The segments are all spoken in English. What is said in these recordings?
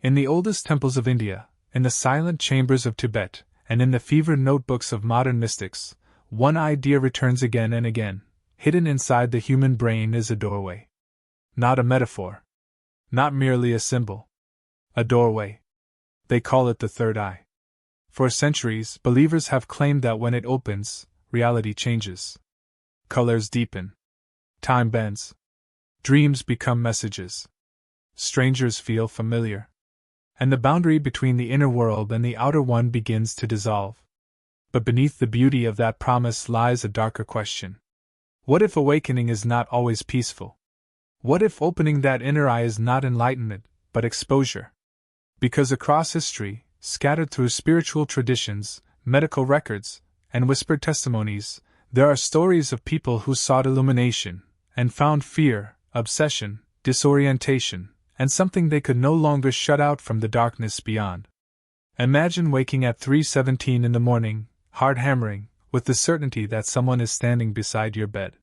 In the oldest temples of India, in the silent chambers of Tibet, and in the fevered notebooks of modern mystics, one idea returns again and again. Hidden inside the human brain is a doorway. Not a metaphor. Not merely a symbol. A doorway. They call it the third eye. For centuries, believers have claimed that when it opens, reality changes. Colors deepen. Time bends. Dreams become messages. Strangers feel familiar. And the boundary between the inner world and the outer one begins to dissolve. But beneath the beauty of that promise lies a darker question. What if awakening is not always peaceful? What if opening that inner eye is not enlightenment, but exposure? Because across history, scattered through spiritual traditions, medical records, and whispered testimonies, there are stories of people who sought illumination, and found fear, obsession, disorientation, and something they could no longer shut out from the darkness beyond. Imagine waking at 3:17 in the morning, heart hammering, with the certainty that someone is standing beside your bed.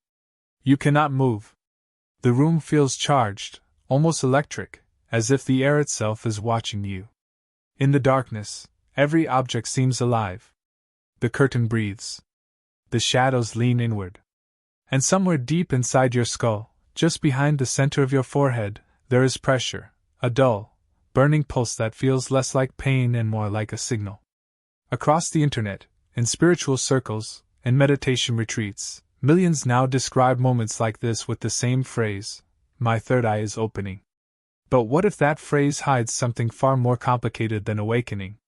You cannot move. The room feels charged, almost electric, as if the air itself is watching you. In the darkness, every object seems alive. The curtain breathes. The shadows lean inward. And somewhere deep inside your skull, just behind the center of your forehead, there is pressure, a dull, burning pulse that feels less like pain and more like a signal. Across the internet, in spiritual circles, in meditation retreats, millions now describe moments like this with the same phrase, "My third eye is opening." But what if that phrase hides something far more complicated than awakening?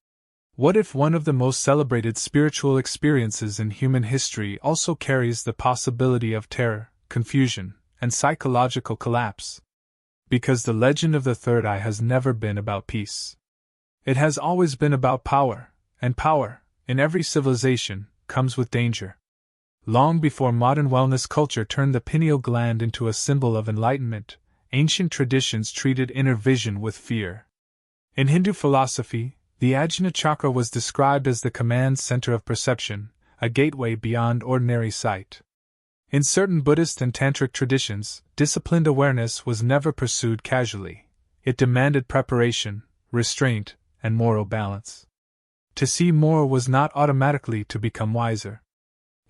What if one of the most celebrated spiritual experiences in human history also carries the possibility of terror, confusion, and psychological collapse? Because the legend of the third eye has never been about peace. It has always been about power, and power, in every civilization, comes with danger. Long before modern wellness culture turned the pineal gland into a symbol of enlightenment, ancient traditions treated inner vision with fear. In Hindu philosophy, the Ajna chakra was described as the command center of perception, a gateway beyond ordinary sight. In certain Buddhist and Tantric traditions, disciplined awareness was never pursued casually. It demanded preparation, restraint, and moral balance. To see more was not automatically to become wiser.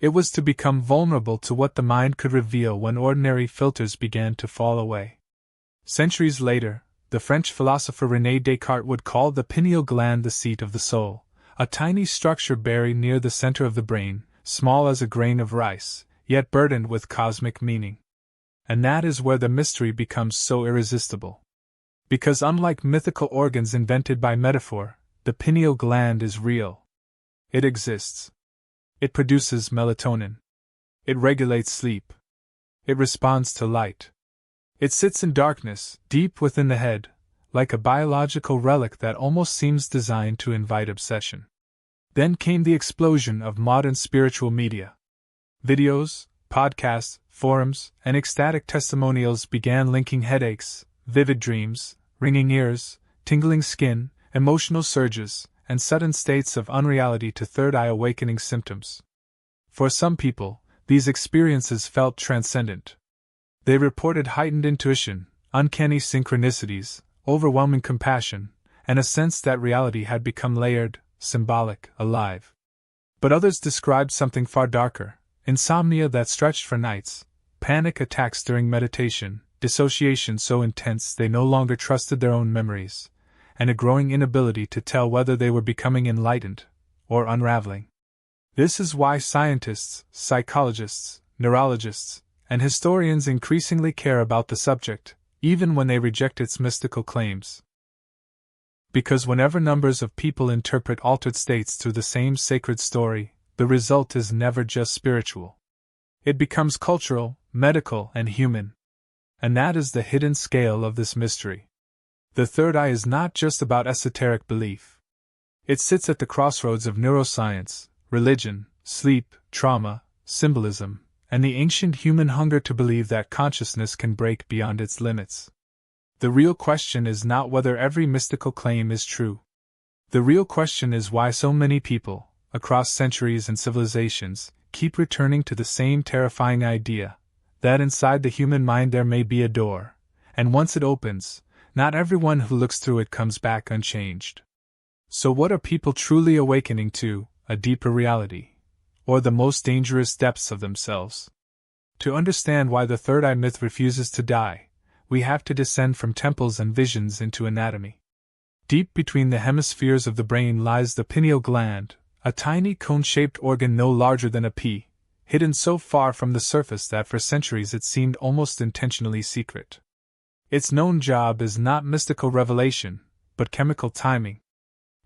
It was to become vulnerable to what the mind could reveal when ordinary filters began to fall away. Centuries later, the French philosopher René Descartes would call the pineal gland the seat of the soul, a tiny structure buried near the center of the brain, small as a grain of rice, yet burdened with cosmic meaning. And that is where the mystery becomes so irresistible. Because unlike mythical organs invented by metaphor, the pineal gland is real. It exists. It produces melatonin. It regulates sleep. It responds to light. It sits in darkness, deep within the head, like a biological relic that almost seems designed to invite obsession. Then came the explosion of modern spiritual media. Videos, podcasts, forums, and ecstatic testimonials began linking headaches, vivid dreams, ringing ears, tingling skin, emotional surges, and sudden states of unreality to third eye awakening symptoms. For some people, these experiences felt transcendent. They reported heightened intuition, uncanny synchronicities, overwhelming compassion, and a sense that reality had become layered, symbolic, alive. But others described something far darker: insomnia that stretched for nights, panic attacks during meditation, dissociation so intense they no longer trusted their own memories, and a growing inability to tell whether they were becoming enlightened or unraveling. This is why scientists, psychologists, neurologists, and historians increasingly care about the subject, even when they reject its mystical claims. Because whenever numbers of people interpret altered states through the same sacred story, the result is never just spiritual. It becomes cultural, medical, and human. And that is the hidden scale of this mystery. The third eye is not just about esoteric belief. It sits at the crossroads of neuroscience, religion, sleep, trauma, symbolism, and the ancient human hunger to believe that consciousness can break beyond its limits. The real question is not whether every mystical claim is true. The real question is why so many people, across centuries and civilizations, keep returning to the same terrifying idea, that inside the human mind there may be a door, and once it opens, Not everyone who looks through it comes back unchanged. So what are people truly awakening to, a deeper reality, or the most dangerous depths of themselves? To understand why the third eye myth refuses to die, we have to descend from temples and visions into anatomy. Deep between the hemispheres of the brain lies the pineal gland, a tiny cone-shaped organ no larger than a pea, hidden so far from the surface that for centuries it seemed almost intentionally secret. Its known job is not mystical revelation, but chemical timing.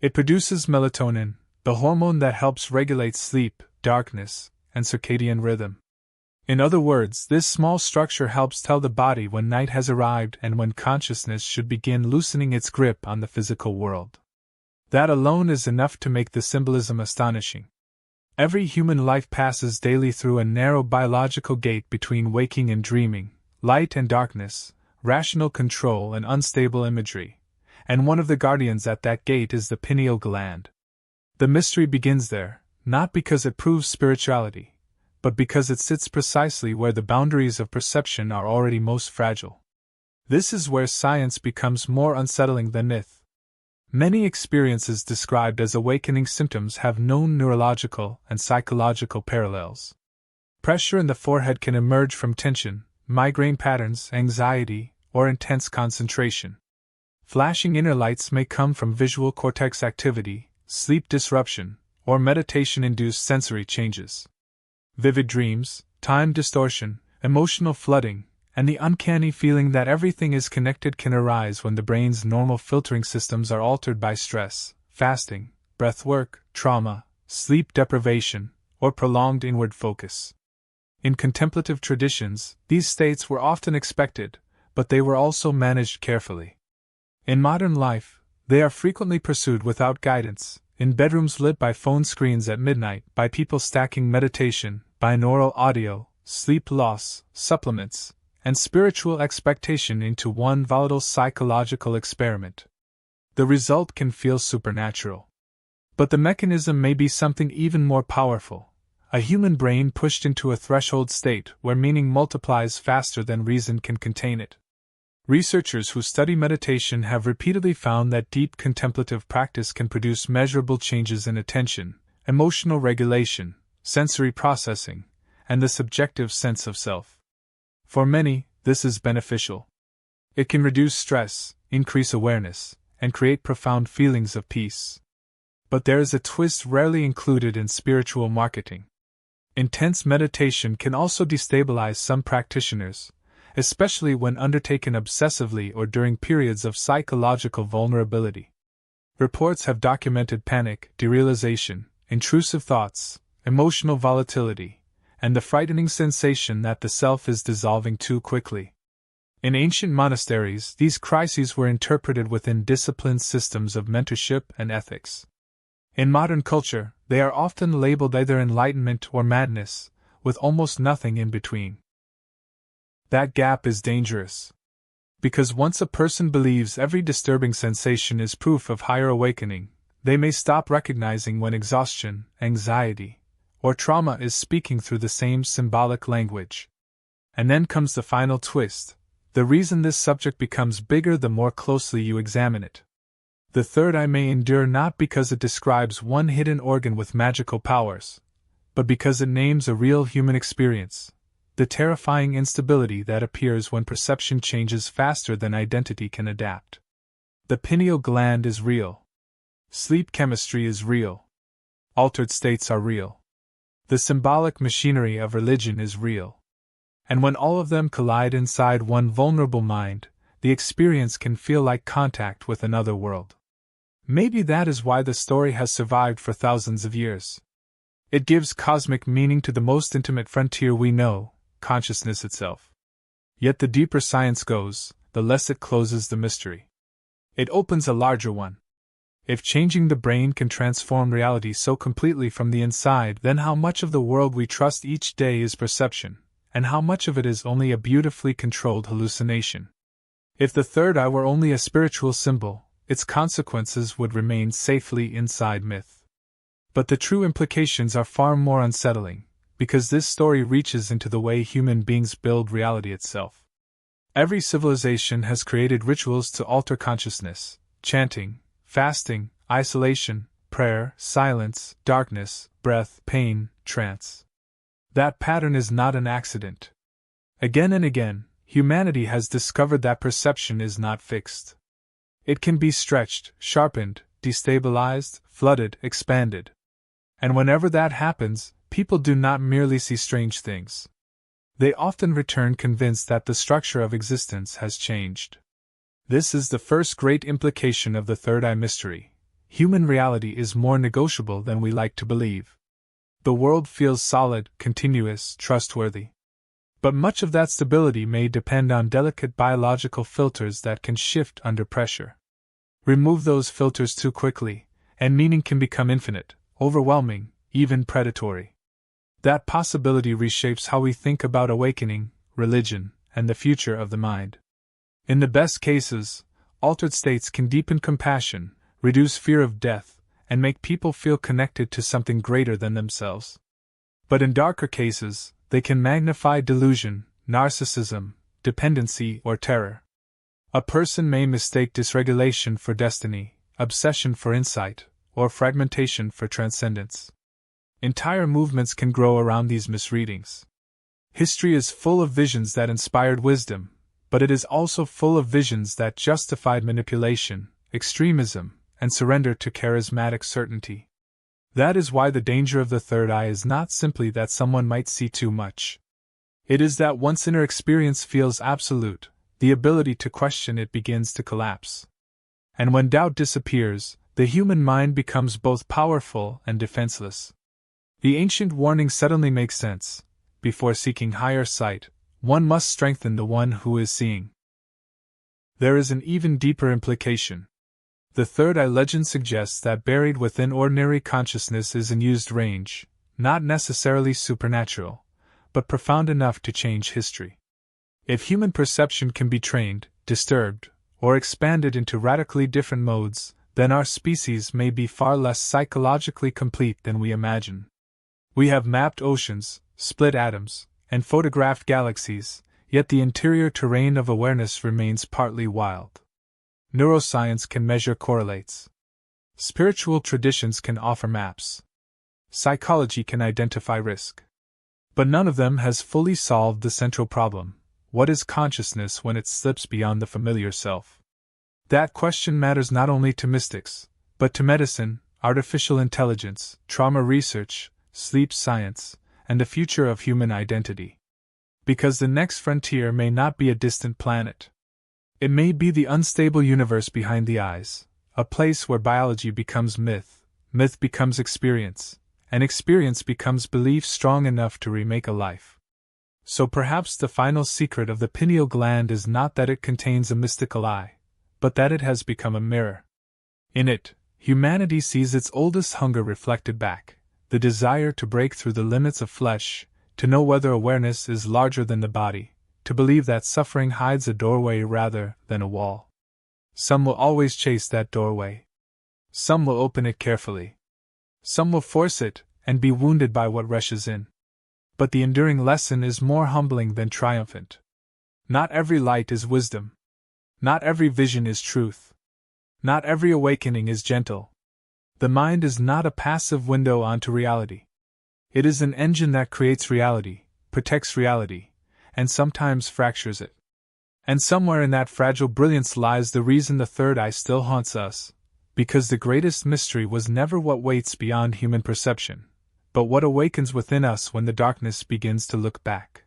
It produces melatonin, the hormone that helps regulate sleep, darkness, and circadian rhythm. In other words, this small structure helps tell the body when night has arrived and when consciousness should begin loosening its grip on the physical world. That alone is enough to make the symbolism astonishing. Every human life passes daily through a narrow biological gate between waking and dreaming, light and darkness, rational control and unstable imagery, and one of the guardians at that gate is the pineal gland. The mystery begins there, not because it proves spirituality, but because it sits precisely where the boundaries of perception are already most fragile. This is where science becomes more unsettling than myth. Many experiences described as awakening symptoms have known neurological and psychological parallels. Pressure in the forehead can emerge from tension, migraine patterns, anxiety, or intense concentration. Flashing inner lights may come from visual cortex activity, sleep disruption, or meditation-induced sensory changes. Vivid dreams, time distortion, emotional flooding, and the uncanny feeling that everything is connected can arise when the brain's normal filtering systems are altered by stress, fasting, breathwork, trauma, sleep deprivation, or prolonged inward focus. In contemplative traditions, these states were often expected, but they were also managed carefully. In modern life, they are frequently pursued without guidance, in bedrooms lit by phone screens at midnight, by people stacking meditation, binaural audio, sleep loss, supplements, and spiritual expectation into one volatile psychological experiment. The result can feel supernatural. But the mechanism may be something even more powerful. A human brain pushed into a threshold state where meaning multiplies faster than reason can contain it. Researchers who study meditation have repeatedly found that deep contemplative practice can produce measurable changes in attention, emotional regulation, sensory processing, and the subjective sense of self. For many, this is beneficial. It can reduce stress, increase awareness, and create profound feelings of peace. But there is a twist rarely included in spiritual marketing. Intense meditation can also destabilize some practitioners, especially when undertaken obsessively or during periods of psychological vulnerability. Reports have documented panic, derealization, intrusive thoughts, emotional volatility, and the frightening sensation that the self is dissolving too quickly. In ancient monasteries, these crises were interpreted within disciplined systems of mentorship and ethics. In modern culture, they are often labeled either enlightenment or madness, with almost nothing in between. That gap is dangerous. Because once a person believes every disturbing sensation is proof of higher awakening, they may stop recognizing when exhaustion, anxiety, or trauma is speaking through the same symbolic language. And then comes the final twist. The reason this subject becomes bigger the more closely you examine it. The third eye may endure not because it describes one hidden organ with magical powers, but because it names a real human experience, the terrifying instability that appears when perception changes faster than identity can adapt. The pineal gland is real. Sleep chemistry is real. Altered states are real. The symbolic machinery of religion is real. And when all of them collide inside one vulnerable mind, the experience can feel like contact with another world. Maybe that is why the story has survived for thousands of years. It gives cosmic meaning to the most intimate frontier we know, consciousness itself. Yet the deeper science goes, the less it closes the mystery. It opens a larger one. If changing the brain can transform reality so completely from the inside, then how much of the world we trust each day is perception, and how much of it is only a beautifully controlled hallucination? If the third eye were only a spiritual symbol, its consequences would remain safely inside myth. But the true implications are far more unsettling, because this story reaches into the way human beings build reality itself. Every civilization has created rituals to alter consciousness: chanting, fasting, isolation, prayer, silence, darkness, breath, pain, trance. That pattern is not an accident. Again and again, humanity has discovered that perception is not fixed. It can be stretched, sharpened, destabilized, flooded, expanded. And whenever that happens, people do not merely see strange things. They often return convinced that the structure of existence has changed. This is the first great implication of the third eye mystery. Human reality is more negotiable than we like to believe. The world feels solid, continuous, trustworthy. But much of that stability may depend on delicate biological filters that can shift under pressure. Remove those filters too quickly, and meaning can become infinite, overwhelming, even predatory. That possibility reshapes how we think about awakening, religion, and the future of the mind. In the best cases, altered states can deepen compassion, reduce fear of death, and make people feel connected to something greater than themselves. But in darker cases, they can magnify delusion, narcissism, dependency, or terror. A person may mistake dysregulation for destiny, obsession for insight, or fragmentation for transcendence. Entire movements can grow around these misreadings. History is full of visions that inspired wisdom, but it is also full of visions that justified manipulation, extremism, and surrender to charismatic certainty. That is why the danger of the third eye is not simply that someone might see too much. It is that once inner experience feels absolute, the ability to question it begins to collapse. And when doubt disappears, the human mind becomes both powerful and defenseless. The ancient warning suddenly makes sense: before seeking higher sight, one must strengthen the one who is seeing. There is an even deeper implication. The third eye legend suggests that buried within ordinary consciousness is an unused range, not necessarily supernatural, but profound enough to change history. If human perception can be trained, disturbed, or expanded into radically different modes, then our species may be far less psychologically complete than we imagine. We have mapped oceans, split atoms, and photographed galaxies, yet the interior terrain of awareness remains partly wild. Neuroscience can measure correlates. Spiritual traditions can offer maps. Psychology can identify risk. But none of them has fully solved the central problem: what is consciousness when it slips beyond the familiar self? That question matters not only to mystics, but to medicine, artificial intelligence, trauma research, sleep science, and the future of human identity. Because the next frontier may not be a distant planet. It may be the unstable universe behind the eyes, a place where biology becomes myth, myth becomes experience, and experience becomes belief strong enough to remake a life. So perhaps the final secret of the pineal gland is not that it contains a mystical eye, but that it has become a mirror. In it, humanity sees its oldest hunger reflected back: the desire to break through the limits of flesh, to know whether awareness is larger than the body, to believe that suffering hides a doorway rather than a wall. Some will always chase that doorway. Some will open it carefully. Some will force it and be wounded by what rushes in. But the enduring lesson is more humbling than triumphant. Not every light is wisdom. Not every vision is truth. Not every awakening is gentle. The mind is not a passive window onto reality. It is an engine that creates reality, protects reality, and sometimes fractures it. And somewhere in that fragile brilliance lies the reason the third eye still haunts us, because the greatest mystery was never what waits beyond human perception, but what awakens within us when the darkness begins to look back.